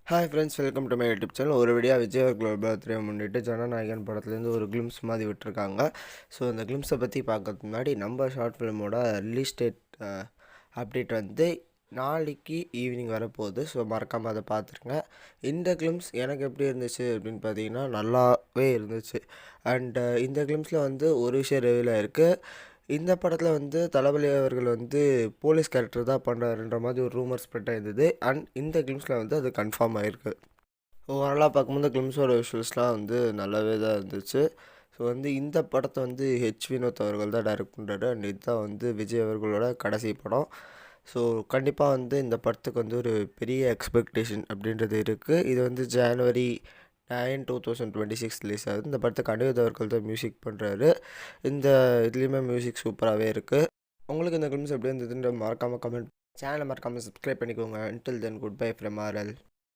Hi friends, welcome to my YouTube channel. ஒரு video Vijay அவர்களோட birthday முன்னிட்டு ஜனநாயகன் படத்துலேருந்து ஒரு கிளிம்ஸ் மாதிரி விட்டுருக்காங்க. ஸோ அந்த கிளிம்ஸை பற்றி பார்க்கறதுக்கு முன்னாடி நம்ம ஷார்ட் ஃபிலிமோட ரிலீஸ் டேட் அப்டேட் வந்து நாளைக்கு ஈவினிங் வரப்போகுது. ஸோ மறக்காமல் அதை பார்த்துருங்க. இந்த கிளிம்ஸ் எனக்கு எப்படி இருந்துச்சு அப்படின்னு பார்த்தீங்கன்னா நல்லாவே இருந்துச்சு. அண்டு இந்த கிளிம்ஸில் வந்து ஒரு விஷயம் ரிவீல் இருக்குது. இந்த படத்தில் வந்து தளபதி அவர்கள் வந்து போலீஸ் கேரக்டர் தான் பண்ணுறாருன்ற மாதிரி ஒரு ரூமர் ஸ்ப்ரெட் ஆயிருந்தது. அண்ட் இந்த கிளிம்ஸில் வந்து அது கன்ஃபார்ம் ஆகிருக்கு. ஓவராலாக பார்க்கும்போது கிளிம்ஸோட விஷுவல்ஸ்லாம் வந்து நல்லாவே தான் இருந்துச்சு. ஸோ வந்து இந்த படத்தை வந்து வினோத் அவர்கள் தான் டைரக்ட் பண்ணுறாரு. அண்ட் இதுதான் வந்து விஜய் அவர்களோட கடைசி படம். ஸோ கண்டிப்பாக வந்து இந்த படத்துக்கு வந்து ஒரு பெரிய எக்ஸ்பெக்டேஷன் அப்படின்றது இருக்குது. இது வந்து ஜனவரி 9, 2026 ரிலீஸ் ஆகுது. இந்த படத்துக்கு அனிருத் அவர்கள் தான் மியூசிக் பண்ணுறாரு. இந்த இதுலேயுமே மியூசிக் சூப்பராகவே இருக்குது. உங்களுக்கு இந்த கிளிம்ஸ் எப்படி இருந்ததுன்ற மறக்காமல் கமெண்ட், சேனலை மறக்காமல் சப்ஸ்கிரைப் பண்ணிக்கோங்க. until then, good bye from RL.